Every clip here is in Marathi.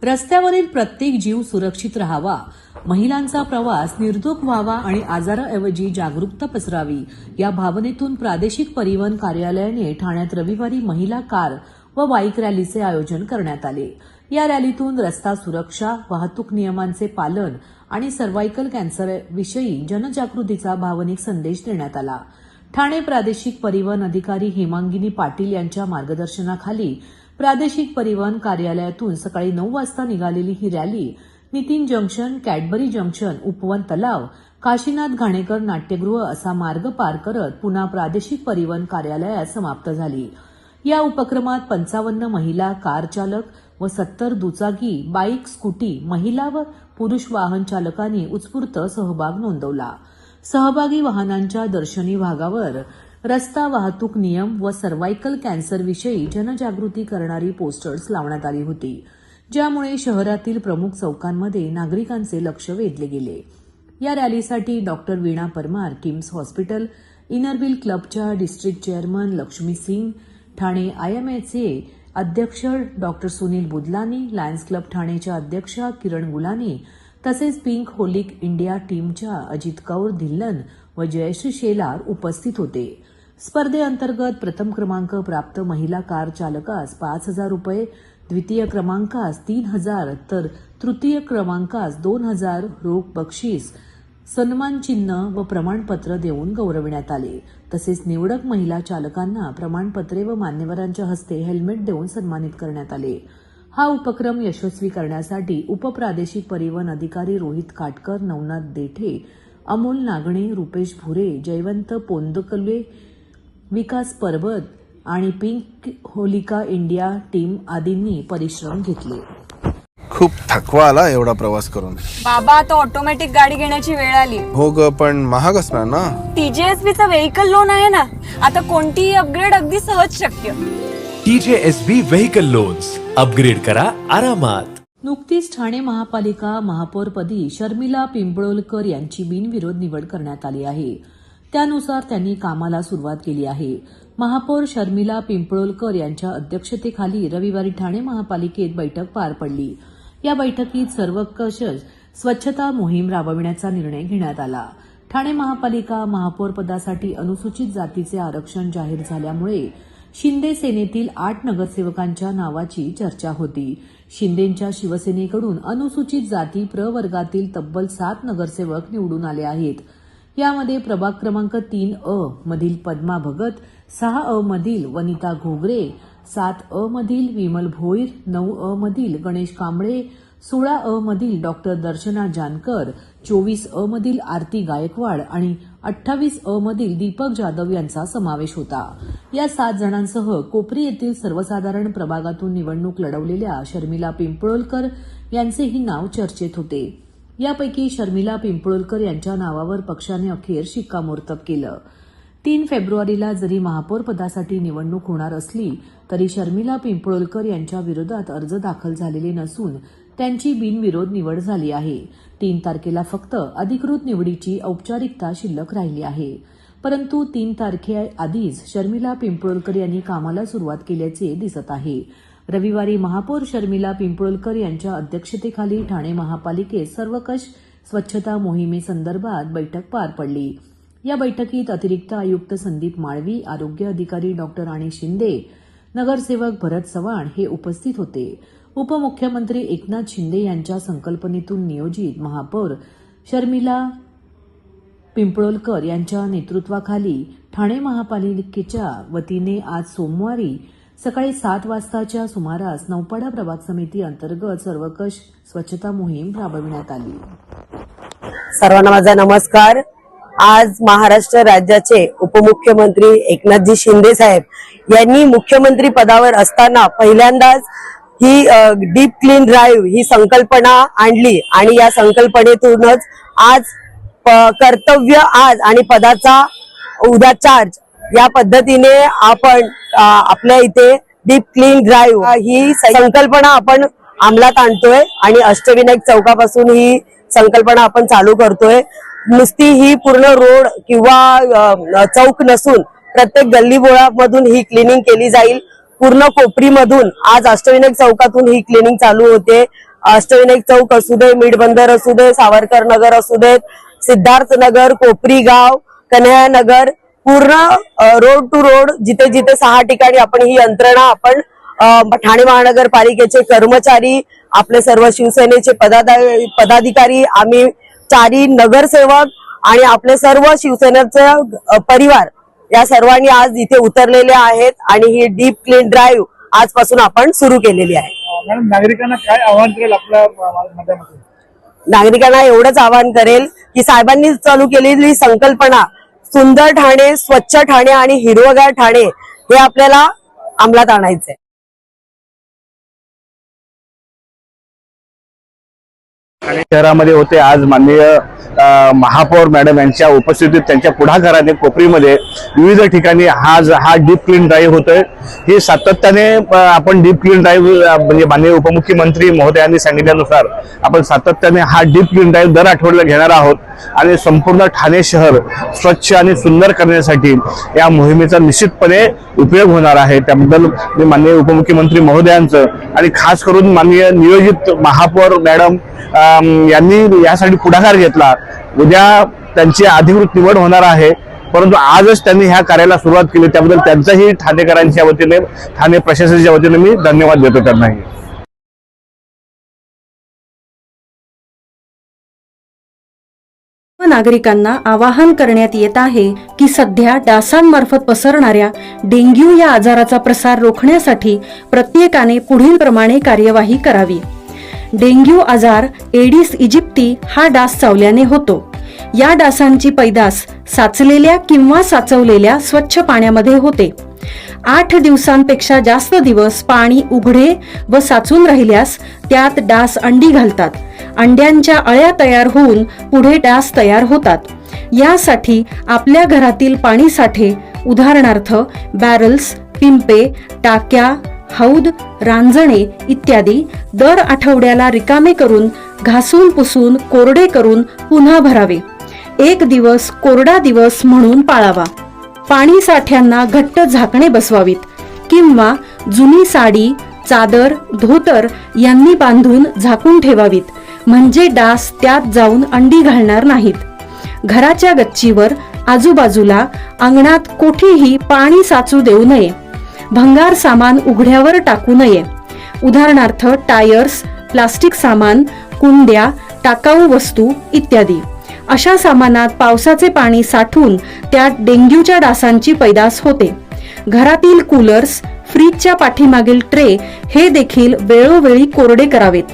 रस्त्यावरील प्रत्येक जीव सुरक्षित राहावा, महिलांचा प्रवास निर्धोक व्हावा आणि आजाराऐवजी जागरूकता पसरावी या भावनेतून प्रादेशिक परिवहन कार्यालयाने ठाण्यात रविवारी महिला कार व बाईक रॅलीचे आयोजन करण्यात आले। या रॅलीतून रस्ता सुरक्षा, वाहतूक नियमांचे पालन आणि सर्व्हायकल कॅन्सर विषयी जनजागृतीचा भावनिक संदेश देण्यात आला। ठाणे प्रादेशिक परिवहन अधिकारी हेमांगिनी पाटील यांच्या मार्गदर्शनाखाली प्रादेशिक परिवहन कार्यालयातून सकाळी 9 वाजता निघालेली ही rally Nitin junction, Cadbury junction, Upvan Talao, Kashinath Ghanekar नाट्यगृह असा मार्ग पार करत पुन्हा प्रादेशिक परिवहन कार्यालयात समाप्त झाली। या उपक्रमात 55 महिला कार चालक व 70 दुचाकी, बाईक, स्कूटी, महिला व पुरुष वाहन चालकांनी उत्स्फूर्त सहभाग नोंदवला। सहभागी वाहनांच्या दर्शनी भागावर रस्ता वाहतूक नियम व सर्व्हायकल कॅन्सर विषयी जनजागृती करणारी पोस्टर्स लावण्यात आली होती, ज्यामुळे शहरातील प्रमुख चौकांमध्ये नागरिकांचे लक्ष वेधले गेले। या रॅलीसाठी doctor Veena Parmar, KIMS hospital, Inner Wheel क्लबच्या district chairman Lakshmi Singh, Thane IMHA अध्यक्ष doctor Sunil Budlani, Lions club ठाणेच्या अध्यक्षा किरण गुलानी तसेच पिंक होलिक इंडिया टीमच्या अजित कौर धिल्लन व जयश्री शेलार उपस्थित होते। स्पर्धेअंतर्गत प्रथम क्रमांक प्राप्त महिला कार चालकास 5,000 रुपये, द्वितीय क्रमांकास 3,000 तर तृतीय क्रमांकास 2,000 रोख बक्षीस, सन्मान चिन्ह व प्रमाणपत्र देऊन गौरविण्यात आले। तसेच निवडक महिला चालकांना प्रमाणपत्रे व मान्यवरांच्या हस्ते हेल्मेट देऊन सन्मानित करण्यात आले। हा उपक्रम यशस्वी करण्यासाठी उपप्रादेशिक परिवहन अधिकारी रोहित काटकर, नवनाथ देठे, अमोल नागणे, रुपेश भुरे, जयवंत पोंदकले, विकास परबत आणि पिंक होलिका इंडिया टीम आदींनी परिश्रम घेतले। खूप थकवा आला एवढा प्रवास करून। बाबा, आता ऑटोमॅटिक गाडी घेण्याची वेळ आली। हो ग, पण महाग असणार ना। TJSB व्हेकल लोन आहे ना, आता कोणतीही अपग्रेड अगदी सहज शक्य। TJSB व्हेकल लोन्स, अपग्रेड करा आरामात। नुकतीच ठाणे महापालिका महापौरपदी शर्मिला पिंपळोलकर यांची बिनविरोध निवड करण्यात आली आहे। त्यानुसार त्यांनी कामाला सुरुवात केली आहे। महापौर शर्मिला पिंपळोलकर यांच्या अध्यक्षतेखाली रविवारी ठाणे महापालिकेत बैठक पार पडली। या बैठकीत सर्वंकष स्वच्छता मोहीम राबविण्याचा निर्णय घेण्यात आला। ठाणे महापालिका महापौरपदासाठी अनुसूचित जातीचे आरक्षण जाहीर झाल्यामुळे शिंदे सेनेतील 8 नगरसेवकांच्या नावाची चर्चा होती। शिंदेंच्या शिवसेनेकडून अनुसूचित जाती प्रवर्गातील तब्बल 7 नगरसेवक निवडून आले आहेत। यामध्ये प्रभाग क्रमांक 3A मधील पद्मा भगत, 6A मधील वनिता घोगरे, 7A मधील विमल भोईर, 9A मधील गणेश कांबळे, 16A मधील डॉक्टर दर्शना जानकर, 24A मधील आरती गायकवाड आणि 28A मधील दीपक जाधव यांचा समावेश होता। या 7 जणांसह कोपरी येथील सर्वसाधारण प्रभागातून निवडणूक लढवलेल्या शर्मिला पिंपळोलकर यांचेही नाव चर्चेत होते। यापैकी शर्मिला पिंपळोलकर यांच्या नावावर पक्षाने अखेर शिक्कामोर्तब केलं। 3 फेब्रुवारीला जरी महापौर पदासाठी निवडणूक होणार असली तरी शर्मिला पिंपळोलकर यांच्या विरोधात अर्ज दाखल झालेले नसून त्यांची बिनविरोध निवड झाली आहे। 3 तारखेला फक्त अधिकृत निवडीची औपचारिकता शिल्लक राहिली आहे। परंतु 3 तारखेआधीच शर्मिला पिंपळोलकर यांनी कामाला सुरुवात केल्याचे दिसत आहे। रविवारी महापौर शर्मिला पिंपळोलकर यांच्या अध्यक्षतेखाली ठाणे महापालिकेत सर्वंकष स्वच्छता मोहिमेसंदर्भात बैठक पार पडली। या बैठकीत अतिरिक्त आयुक्त संदीप माळवी, आरोग्य अधिकारी डॉक्टर आणि शिंदे, नगरसेवक भरत चव्हाण हे उपस्थित होते। उपमुख्यमंत्री एकनाथ शिंदे यांच्या संकल्पनेतून नियोजित महापौर शर्मिला पिंपळोलकर यांच्या नेतृत्वाखाली ठाणे महापालिकेच्या वतीने आज सोमवारी सकाळी 7 वाजताच्या सुमारास नौपाडा प्रभाग समिती अंतर्गत सर्वंकष स्वच्छता मोहीम राबविण्यात आली। सर्वांना माझा नमस्कार। आज महाराष्ट्र राज्याचे उपमुख्यमंत्री एकनाथजी शिंदे साहेब यांनी मुख्यमंत्री पदावर असताना पहिल्यांदाच ही डीप क्लीन ड्राईव्ह ही संकल्पना आणली आणि या संकल्पनेतूनच आज कर्तव्य आज आणि पदाचा उद्या चार्ज या पद्धतीने आपण आपल्या इथे डीप क्लीन ड्राईव्ह ही संकल्पना आपण अंमलात आणतोय आणि अष्टविनायक चौकापासून ही संकल्पना आपण चालू करतोय। नुसती ही पूर्ण रोड किंवा चौक नसून प्रत्येक गल्लीबोळामधून ही क्लिनिंग केली जाईल। पूर्ण कोपरीमधून आज अष्टविनायक चौकातून ही क्लिनिंग चालू होते अष्टविनायक चौक असू दे, मीठ बंदर असू दे, सावरकर नगर असू देत, सिद्धार्थ नगर, कोपरी गाव, कन्हैया नगर, पूर्ण रोड टू रोड जिथे जिथे 6 ठिकाणी आपण ही यंत्रणा आपण ठाणे महानगरपालिकेचे कर्मचारी, आपले सर्व शिवसेनेचे पदाधिकारी, आम्ही 4 नगरसेवक आणि आपले सर्व शिवसेनेचे परिवार या सर्वांनी आज इथे उतरलेले आहेत आणि ही डीप क्लीन ड्राईव्ह आजपासून आपण सुरू केलेली आहे. मॅडम, नागरिकांना काय आवाहन करेल आपल्या माध्यमातून? नागरिकांना एवढंच आवाहन करेल की साहेबांनी चालू केलेली संकल्पना सुंदर ठाणे, स्वच्छ ठाणे आणि हिरवगार ठाणे हे आपल्याला अंमलात आणायचंय. शहरामध्ये होते. आज माननीय महापौर मॅडम यांच्या उपस्थितीत त्यांच्या पुढाकाराने कोपरीमध्ये विविध ठिकाणी हा डीप क्लीन ड्राईव्ह होतोय. ही सातत्याने आपण डीप क्लीन ड्राईव्ह म्हणजे माननीय उपमुख्यमंत्री महोदयांनी सांगितल्यानुसार आपण सातत्याने हा डीप क्लीन ड्राईव्ह दर आठवड्याला घेणार आहोत आणि संपूर्ण ठाणे शहर स्वच्छ आणि सुंदर करण्यासाठी या मोहिमेचा निश्चितपणे उपयोग होणार आहे. त्याबद्दल मी माननीय उपमुख्यमंत्री महोदयांचं आणि खास करून माननीय नियोजित महापौर मॅडम यांनी यासाठी पुढाकार घेतला. उद्या त्यांची अधिकृत निवड होणार आहे, परंतु आजच त्यांनी ह्या कार्याला सुरुवात केली. त्याबद्दल त्यांचाही ठाणेकरांच्या वतीने, ठाणे प्रशासनाच्या वतीने मी धन्यवाद देतो त्यांनाही. नागरिकांना आवाहन करण्यात येत आहे की सध्या डासांमार्फत पसरणाऱ्या डेंग्यू या आजाराचा प्रसार रोखण्यासाठी प्रत्येकाने पुढील प्रमाणे कार्यवाही करावी. डेंग्यू आजार एडिस इजिप्ती हा डास चावल्याने होतो. या डासांची पैदास साचलेल्या किंवा साचवलेल्या स्वच्छ पाण्यामध्ये होते. 8 दिवसांपेक्षा जास्त दिवस पाणी उघडे व साचून राहिल्यास त्यात डास अंडी घालतात. अंड्यांच्या अळ्या तयार होऊन पुढे डास तयार होतात. यासाठी आपल्या घरातील पाणी साठे उदाहरणार्थ बॅरल्स, पिंपे, टाक्या, हौद, रांजणे इत्यादी दर आठवड्याला रिकामे करून घासून पुसून कोरडे करून पुन्हा भरावे. 1 दिवस कोरडा दिवस म्हणून पाळावा. पाणी साठ्यांना घट्ट झाकणे बसवावीत किंवा जुनी साडी, चादर, धोतर यांनी बांधून झाकून ठेवावीत, म्हणजे डास त्यात जाऊन अंडी घालणार नाहीत. घराच्या गच्चीवर, आजूबाजूला, अंगणात कोठेही पाणी साचू देऊ नये. भंगार सामान उघड्यावर टाकू नये. उदाहरणार्थ टायर्स, प्लास्टिक सामान, कुंड्या, टाकाऊ वस्तू इत्यादी. अशा सामानात पावसाचे पाणी साठून त्यात डेंग्यूच्या डासांची पैदास होते. घरातील कूलर्स, फ्रीजच्या पाठीमागील ट्रे हे देखील वेळोवेळी कोरडे करावेत.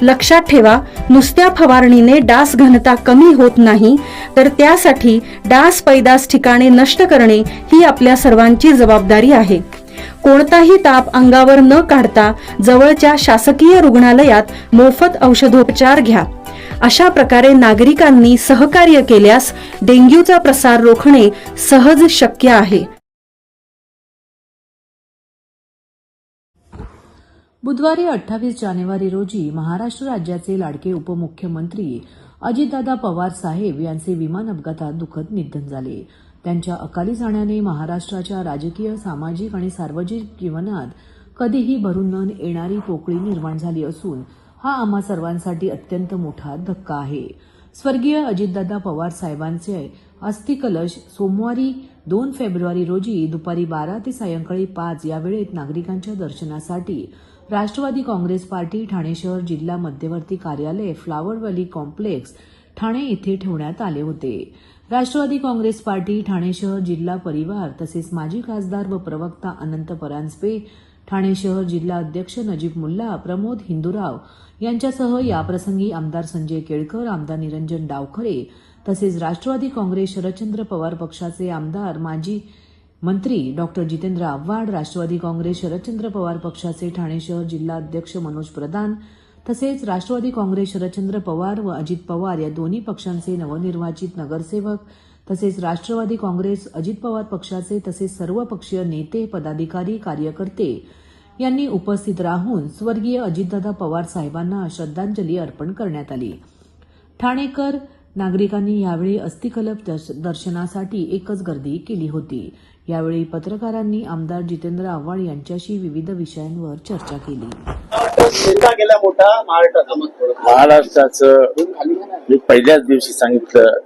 लक्षात ठेवा, नुसत्या फवारणीने डास घनता कमी होत नाही, तर त्यासाठी डास पैदास ठिकाणे नष्ट करणे ही आपल्या सर्वांची जबाबदारी आहे. कोणताही ताप अंगावर न काढता जवळच्या शासकीय रुग्णालयात मोफत औषधोपचार घ्या. अशा प्रकारे नागरिकांनी सहकार्य केल्यास डेंग्यूचा प्रसार रोखणे सहज शक्य आहे. बुधवारी 28 जानेवारी रोजी महाराष्ट्र राज्याचे लाडके उपमुख्यमंत्री अजितदादा पवार साहेब यांचे विमान अपघातात दुःखद निधन झाले. त्यांच्या अकाली जाण्याने महाराष्ट्राच्या राजकीय, सामाजिक आणि सार्वजनिक जीवनात कधीही भरून न येणारी पोकळी निर्माण झाली असून हा आम्हा सर्वांसाठी अत्यंत मोठा धक्का आहे. स्वर्गीय अजितदादा पवार साहेबांचे अस्थिकलश सोमवारी 2 फेब्रुवारी रोजी दुपारी 12 ते सायंकाळी 5 या वेळेत नागरिकांच्या दर्शनासाठी राष्ट्रवादी काँग्रेस पार्टी ठाणे शहर जिल्हा मध्यवर्ती कार्यालय फ्लावर व्हॅली कॉम्प्लेक्स ठाणे येथे ठेवण्यात आले होते. राष्ट्रवादी काँग्रेस पार्टी ठाणे शहर जिल्हा परिवार तसेच माजी खासदार व प्रवक्ता अनंत परांजपे, ठाणे शहर जिल्हा अध्यक्ष नजीब मुल्ला, प्रमोद हिंदूराव यांच्यासह याप्रसंगी आमदार संजय केळकर, आमदार निरंजन डावखरे तसेच राष्ट्रवादी काँग्रेस शरदचंद्र पवार पक्षाचे आमदार, माजी मंत्री डॉक्टर जितेंद्र आव्हाड, राष्ट्रवादी काँग्रेस शरदचंद्र पवार पक्षाचे ठाणे शहर जिल्हा अध्यक्ष मनोज प्रधान तसेच राष्ट्रवादी काँग्रेस शरदचंद्र पवार व अजित पवार या दोन्ही पक्षांचे नवनिर्वाचित नगरसेवक तसेच राष्ट्रवादी काँग्रेस अजित पवार पक्षाचे तसेच सर्व पक्षीय नेते, पदाधिकारी, कार्यकर्ते यांनी उपस्थित राहून स्वर्गीय अजितदादा पवार साहेबांना श्रद्धांजली अर्पण करण्यात आली. ठाणेकर नागरिकांनी यावेळी अस्थिकलश दर्शनासाठी एकच गर्दी केली होती. यावेळी पत्रकारांनी आमदार जितेंद्र आव्हाड यांच्याशी विविध विषयांवर चर्चा केली. नेता गेला मोठा महाराष्ट्राचा. महाराष्ट्राचं मी पहिल्याच दिवशी सांगितलं,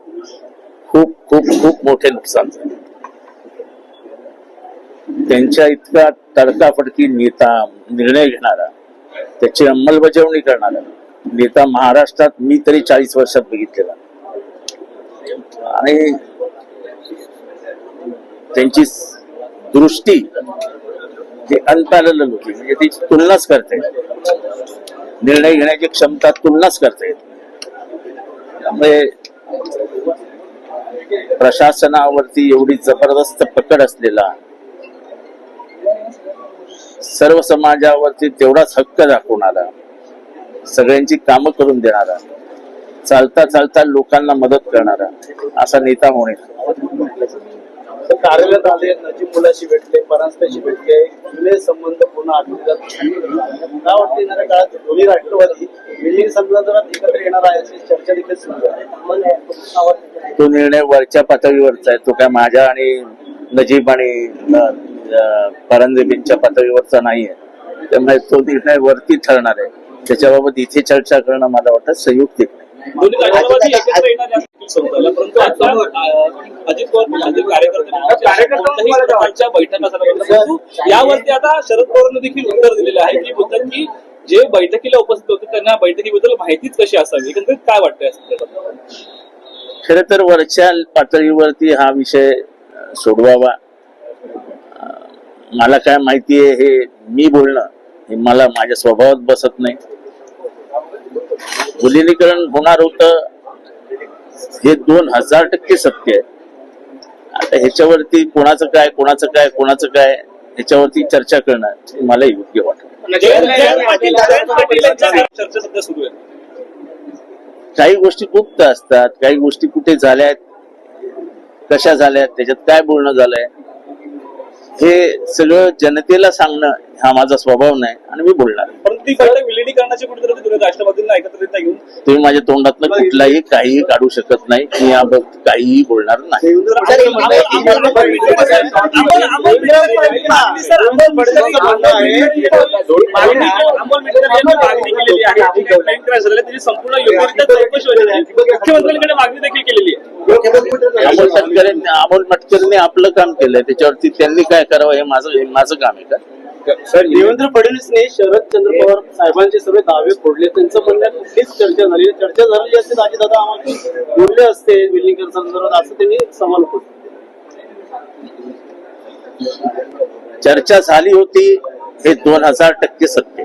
खूप खूप खूप मोठे नुकसान झाले. त्यांच्या इतका तडकाफडकी नेता, निर्णय घेणारा, त्याची अंमलबजावणी करणारा नेता महाराष्ट्रात मी तरी 40 वर्षात बघितलेला. आणि त्यांची दृष्टी ही अनपॅरलल होती, म्हणजे ती तुलनाच करते, निर्णय घेण्याची क्षमता तुलनाच करते. त्यामुळे प्रशासनावरती एवढी जबरदस्त पकड असलेला, सर्व समाजावरती तेवढाच हक्क दाखवणारा, सगळ्यांची कामं करून देणारा, चालता चालता लोकांना मदत करणारा असा नेता होणे. कार्यालयात आले, नजीब मुलाशी भेटले, परांजपेशी भेटले, जुने संबंध पूर्ण आठवतात. काय वाटतं येणाऱ्या काळात दोन्ही राष्ट्रवादी बिल्डिंग संदर्भात एकत्र येणार आहे अशी चर्चा देखील सुरू आहे. तो निर्णय वरच्या पातळीवरचा आहे, तो काय माझ्या आणि नजीब आणि परांजपेच्या पातळीवरचा नाही आहे. त्यामुळे तो निर्णय वरती ठरणार आहे. त्याच्याबाबत इथे चर्चा करणं मला वाटतं संयुक्तिक नाही. दोन्ही राष्ट्रवादी एकत्र येणार यासाठी समजलं, परंतु आता अजित पवार पक्षातील कार्यकर्त्यांनी प्रकारच्या बैठका झाल्या, परंतु यावरती आता शरद पवारांनी देखील उत्तर दिलेलं आहे की बोलतात की जे बैठकीला उपस्थित होते त्यांना बैठकीबद्दल माहितीच कशी असावी. एकंदरीत काय वाटतंय? खरं तर वरच्या पातळीवरती हा विषय सोडवावा. मला काय माहितीये हे मी बोलणं हे मला माझ्या स्वभावात बसत नाही. विलिनीकरण होणार होतं हे 2000% सत्य आहे. आता ह्याच्यावरती कोणाचं काय ह्याच्यावरती चर्चा करणं मला योग्य वाटतं. चर्चा सध्या सुरू आहे. काही गोष्टी गुप्त असतात, काही गोष्टी कुठे झाल्यात, कशा झाल्यात, त्याच्यात काय बोलणं झालंय हे सगळं जनतेला सांगणं हा माझा स्वभाव नाही आणि मी बोलणार. परंतु ती बैठक विलिनीकरणाची कुठेतरी तुम्ही राष्ट्रवादींना एकत्रितता घेऊन तुम्ही माझ्या तोंडातलं कुठलाही काहीही काढू शकत नाही. मी याबाबत काहीही बोलणार नाही. संपूर्ण मुख्यमंत्र्यांकडे मागणी देखील केलेली आहे. अमोल मटकरेंनी आपलं काम केलंय, त्याच्यावरती त्यांनी काय करावं हे माझं काम आहे का? सर, देवेंद्र फडणवीसने शरदचंद्र पवार साहेबांचे सगळे दावे फोडले. त्यांचं म्हणण्यात कुठलीच चर्चा झाली असते दाजी दादा आम्हाला बोलले असते विलिनीकरण संदर्भात असं त्यांनी सवाल केला. चर्चा झाली होती हे 2000% सत्य.